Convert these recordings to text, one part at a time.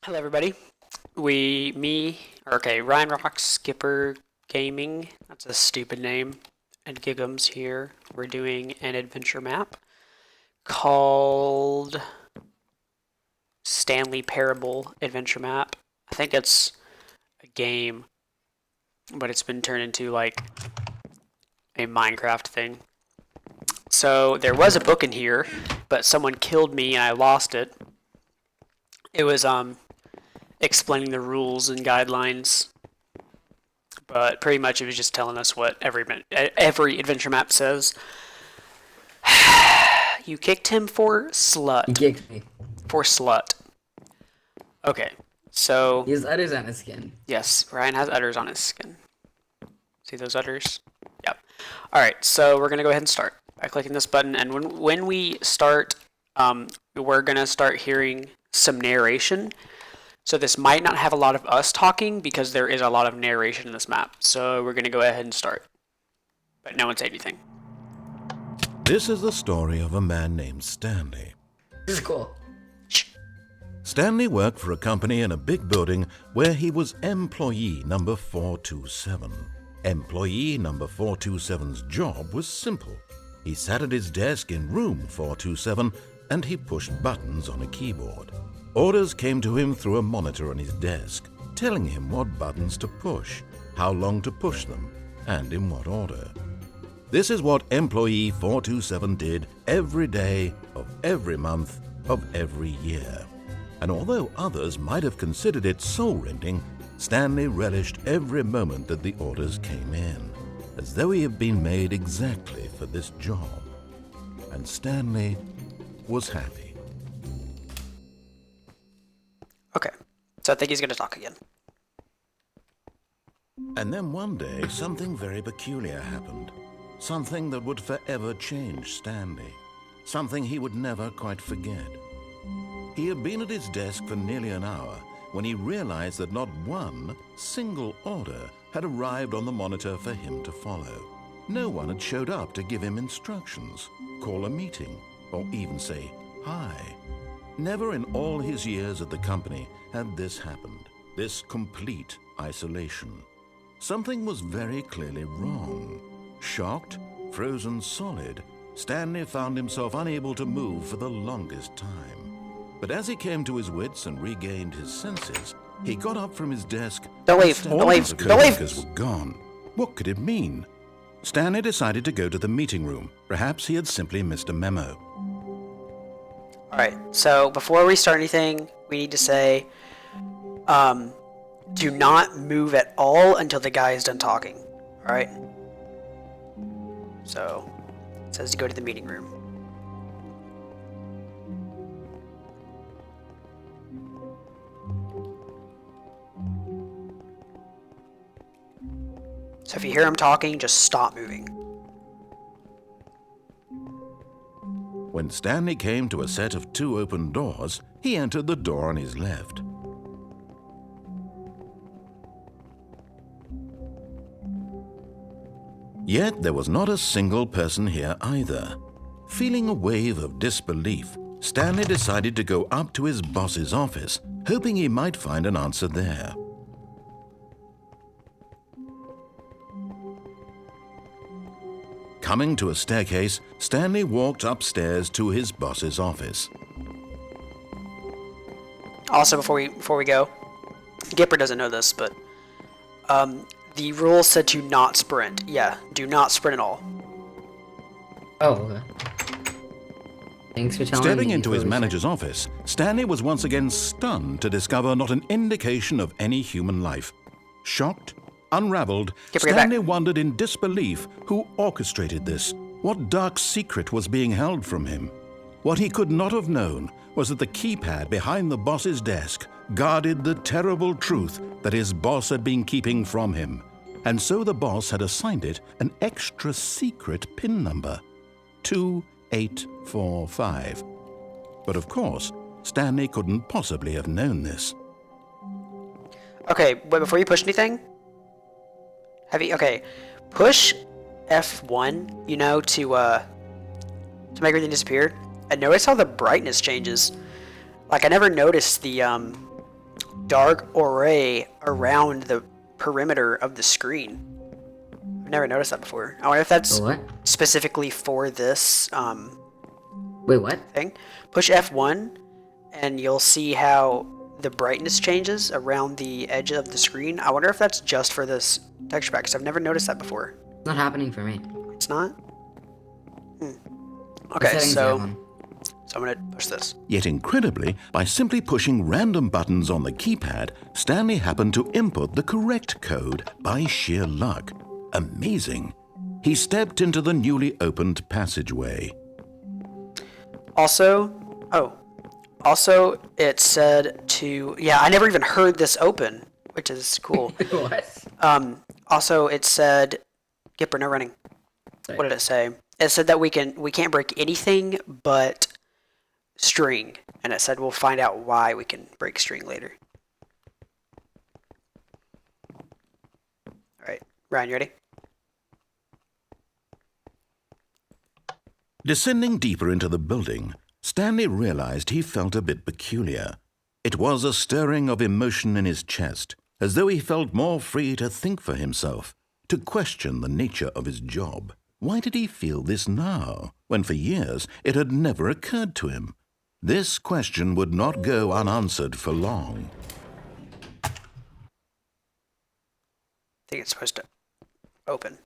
Hello, everybody. Ryan Rock, Skipper Gaming, that's a stupid name, and Giggums here. We're doing an adventure map called Stanley Parable Adventure Map. I think it's a game, but it's been turned into like a Minecraft thing. So there was a book in here, but someone killed me and I lost it. It was explaining the rules and guidelines, but pretty much it was just telling us what every adventure map says. You kicked him for He slut. kicked me. For slut. Okay, so He has udders on his skin. yes, Ryan has udders on his skin. See those udders? Yep. All right, so we're gonna go ahead and start by clicking this button, and when we start, we're gonna start hearing some narration. So this might not have a lot of us talking because there is a lot of narration in this map. So we're gonna go ahead and start, but no one say anything. This is the story of a man named Stanley. This is cool. Stanley worked for a company in a big building where he was employee number 427. Employee number 427's job was simple. He sat at his desk in room 427 and he pushed buttons on a keyboard. Orders came to him through a monitor on his desk, telling him what buttons to push, how long to push them, and in what order. This is what employee 427 did every day of every month of every year. And although others might have considered it soul-rending, Stanley relished every moment that the orders came in, as though he had been made exactly for this job. And Stanley was happy. Okay, so I think he's gonna talk again. And then one day, something very peculiar happened. Something that would forever change Stanley. Something he would never quite forget. He had been at his desk for nearly an hour when he realized that not one single order had arrived on the monitor for him to follow. No one had showed up to give him instructions, call a meeting, or even say hi. Never in all his years at the company had this happened, this complete isolation. Something was very clearly wrong. Shocked, frozen solid, Stanley found himself unable to move for the longest time. But as he came to his wits and regained his senses, he got up from his desk. Don't leave, and don't leave, the don't leave. coworkers were gone. What could it mean? Stanley decided to go to the meeting room. Perhaps he had simply missed a memo. All right, so before we start anything, we need to say, do not move at all until the guy is done talking. All right. So it says to go to the meeting room. So if you hear him talking, just stop moving. When Stanley came to a set of two open doors, he entered the door on his left. Yet there was not a single person here either. Feeling a wave of disbelief, Stanley decided to go up to his boss's office, hoping he might find an answer there. Coming to a staircase, Stanley walked upstairs to his boss's office. Also, before we go, Gipper doesn't know this, but the rule said to not sprint. Yeah, do not sprint at all. Oh, okay. Thanks for telling me. Stepping into his manager's office, Stanley was once again stunned to discover not an indication of any human life. Shocked, unraveled, Get back. Stanley wondered in disbelief who orchestrated this. What dark secret was being held from him? What he could not have known was that the keypad behind the boss's desk guarded the terrible truth that his boss had been keeping from him. And so the boss had assigned it an extra secret PIN number, 2845. But of course, Stanley couldn't possibly have known this. Okay, but before you push anything, push F1, to make everything disappear. And notice how the brightness changes. Like, I never noticed the dark array around the perimeter of the screen. I've never noticed that before. I wonder if that's What? specifically for this Wait, what? thing. Push F1 and you'll see how the brightness changes around the edge of the screen. I wonder if that's just for this texture pack, because I've never noticed that before. It's not happening for me. It's not? The Okay, settings so have one. I'm going to push this. Yet incredibly, by simply pushing random buttons on the keypad, Stanley happened to input the correct code by sheer luck. Amazing. He stepped into the newly opened passageway. Also, it said to, yeah, I never even heard this open, which is cool. What? Also, it said, Gipper, no running. Sorry. What did it say? It said that we can't break anything but string, and it said we'll find out why we can break string later. All right, Ryan, you ready? Descending deeper into the building, Stanley realized he felt a bit peculiar. It was a stirring of emotion in his chest, as though he felt more free to think for himself, to question the nature of his job. Why did he feel this now, when for years it had never occurred to him? This question would not go unanswered for long. I think it's supposed to open.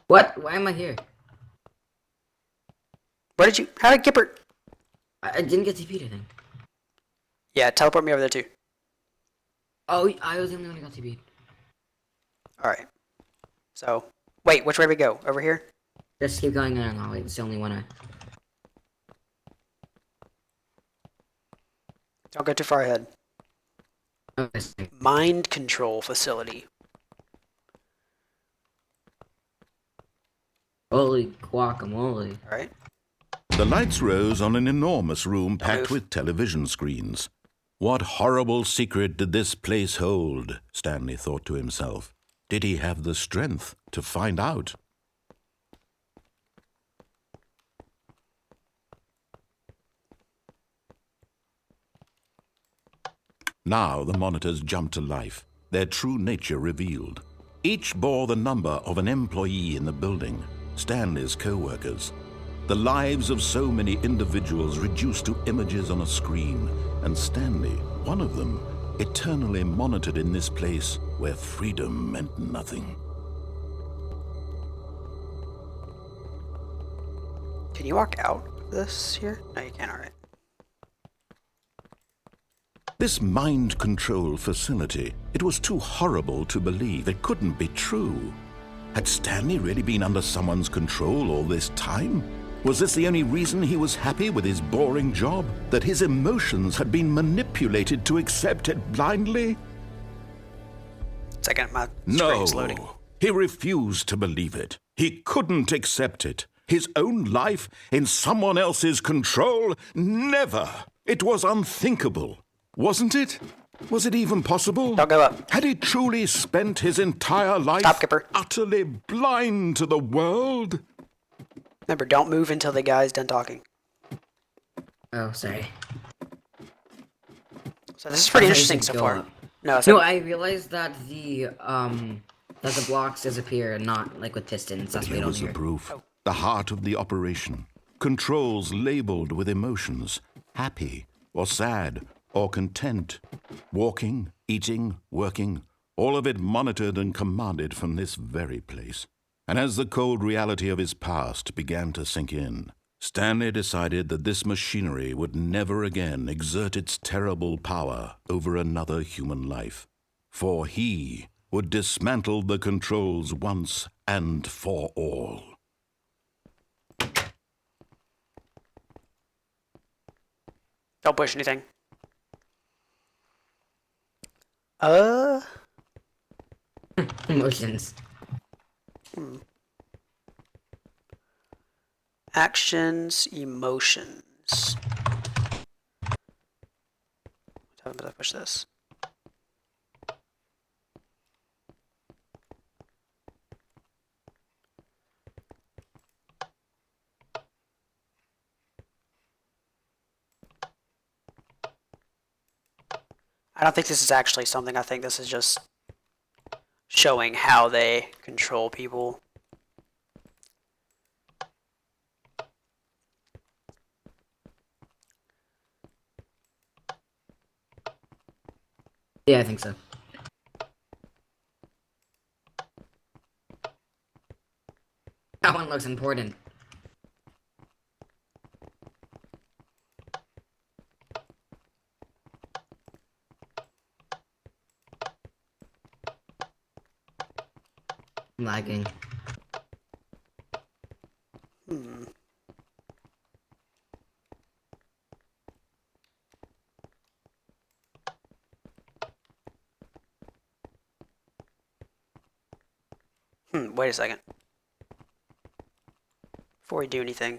What? Why am I here? How did Gipper? I didn't get TP'd, I think. Yeah, teleport me over there too. Oh, I was the only one who got TP'd. All right. So, wait, which way do we go? Over here? Just keep going on. Oh, wait, it's the only one I... Don't go too far ahead. Okay, sorry. Mind control facility. Holy guacamole. All right. The lights rose on an enormous room Don't packed move. with television screens. What horrible secret did this place hold? Stanley thought to himself. Did he have the strength to find out? Now the monitors jumped to life, their true nature revealed. Each bore the number of an employee in the building, Stanley's co-workers. The lives of so many individuals reduced to images on a screen, and Stanley, one of them, eternally monitored in this place where freedom meant nothing. Can you walk out of this here? No, you can't. All right. This mind control facility, it was too horrible to believe. It couldn't be true. Had Stanley really been under someone's control all this time? Was this the only reason he was happy with his boring job? That his emotions had been manipulated to accept it blindly? Second, my No, screen's loading. he refused to believe it. He couldn't accept it. His own life in someone else's control? Never! It was unthinkable. Wasn't it? Was it even possible? Don't go up. Had he truly spent his entire life Stop, Kipper. utterly blind to the world? Remember, don't move until the guy's done talking. Oh, sorry. So this is pretty I thought you interesting said so go far. up. No, it's No, not. I realized that the blocks disappear and not like with pistons. That's what Here you was don't the hear. proof. The heart of the operation. Controls labeled with emotions. Happy or sad or content. Walking, eating, working. All of it monitored and commanded from this very place. And as the cold reality of his past began to sink in, Stanley decided that this machinery would never again exert its terrible power over another human life. For he would dismantle the controls once and for all. Don't push anything. Emotions. Actions, emotions. How about I push this? I I don't think this is actually something. I think this is just showing how they control people. Yeah, I think so. That one looks important. I'm lagging. Wait a second. Before we do anything.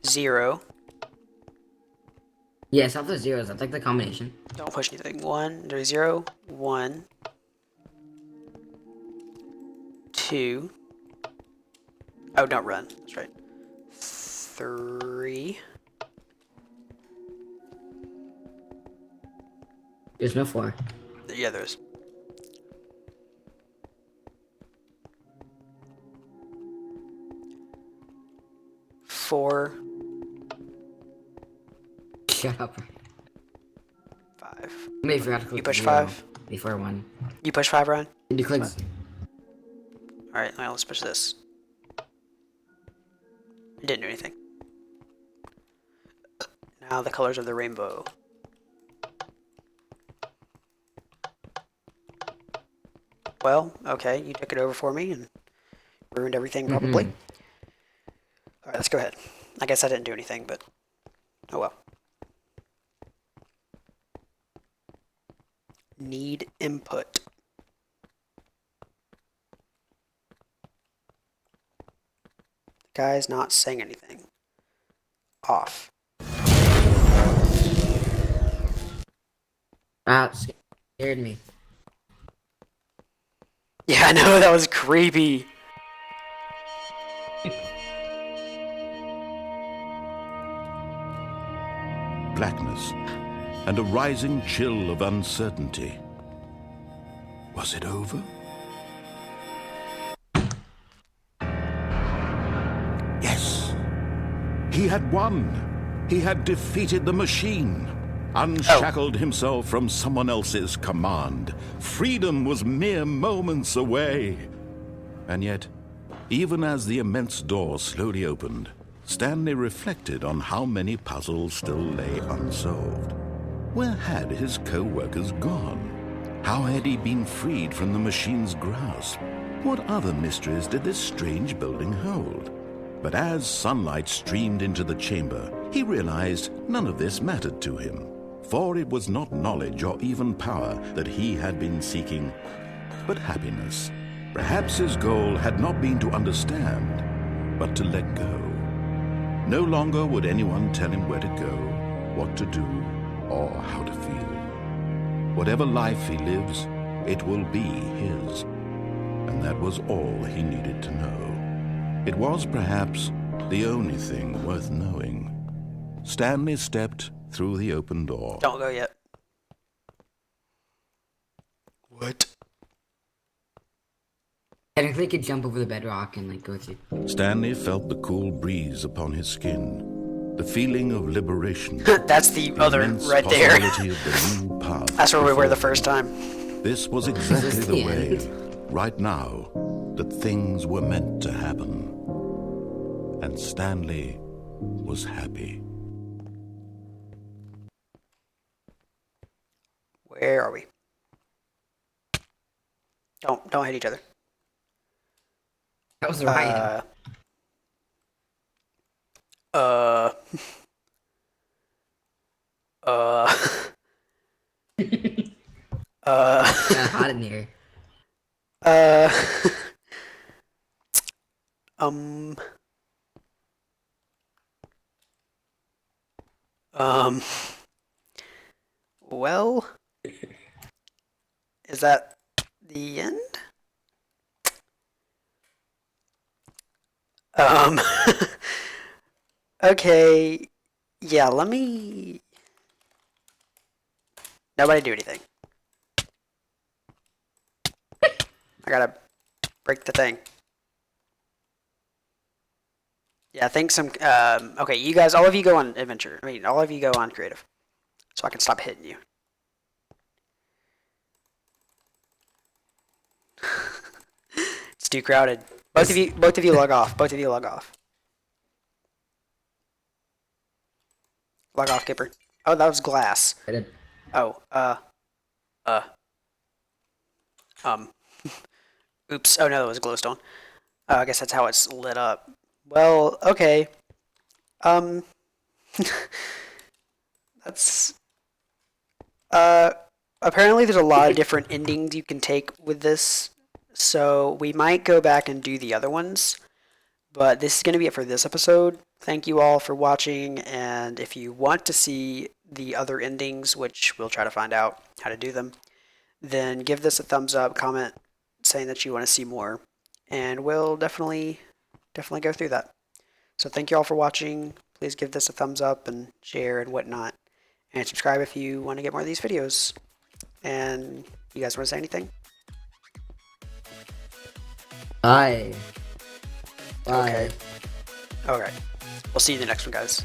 0. Yeah, stop the zeros. That's like the combination. Don't push anything. 1, there's 0, 1, 2. Oh, don't run. That's right. 3. There's no 4. Yeah, there's. 4, Shut up. 5. Maybe forgot to click You push 0 5. before 1. You push 5, Ryan? Did you click? Alright, now let's push this. It didn't do anything. Now the colors of the rainbow. Well, okay, you took it over for me and ruined everything probably. Alright, let's go ahead. I guess I didn't do anything, but oh well. Need input. The guy's not saying anything. Off. Ah, scared me. Yeah, I know, that was creepy. Blackness and a rising chill of uncertainty. Was it over? Yes. He had won. He had defeated the machine. Unshackled himself from someone else's command. Freedom was mere moments away. And yet, even as the immense door slowly opened, Stanley reflected on how many puzzles still lay unsolved. Where had his co-workers gone? How had he been freed from the machine's grasp? What other mysteries did this strange building hold? But as sunlight streamed into the chamber, he realized none of this mattered to him. For it was not knowledge or even power that he had been seeking, but happiness. Perhaps his goal had not been to understand, but to let go. No longer would anyone tell him where to go, what to do, or how to feel. Whatever life he lives, it will be his. And that was all he needed to know. It was perhaps the only thing worth knowing. Stanley stepped through the open door. Don't go yet. What? Technically, you could jump over the bedrock and like go through. Stanley felt the cool breeze upon his skin, the feeling of liberation. That's the other immense right there. possibility of the new path That's where we were before the first time. This was exactly This is the the way, end. right now, that things were meant to happen. And Stanley was happy. Where are we? Don't hit each other. That was Ryan. Uh. Kinda hot in here. Um. Well, is that the end? Okay, yeah, let me... Nobody do anything. I gotta break the thing. Yeah, I think some. Okay, you guys, all of you go on adventure. I mean, all of you go on creative, so I can stop hitting you. It's too crowded. Both of you log off. Both of you log off. Log off, Kipper. Oh, that was glass. I did. Oh, oops. Oh no, that was glowstone. I guess that's how it's lit up. Well, okay. Um, that's apparently there's a lot of different endings you can take with this, so we might go back and do the other ones. But this is going to be it for this episode. Thank you all for watching, and if you want to see the other endings, which we'll try to find out how to do them, then give this a thumbs up, comment saying that you want to see more, and we'll definitely go through that. So thank you all for watching. Please give this a thumbs up and share and whatnot, and subscribe if you want to get more of these videos. And you guys want to say anything? Bye. Bye. Okay. All right. We'll see you in the next one, guys.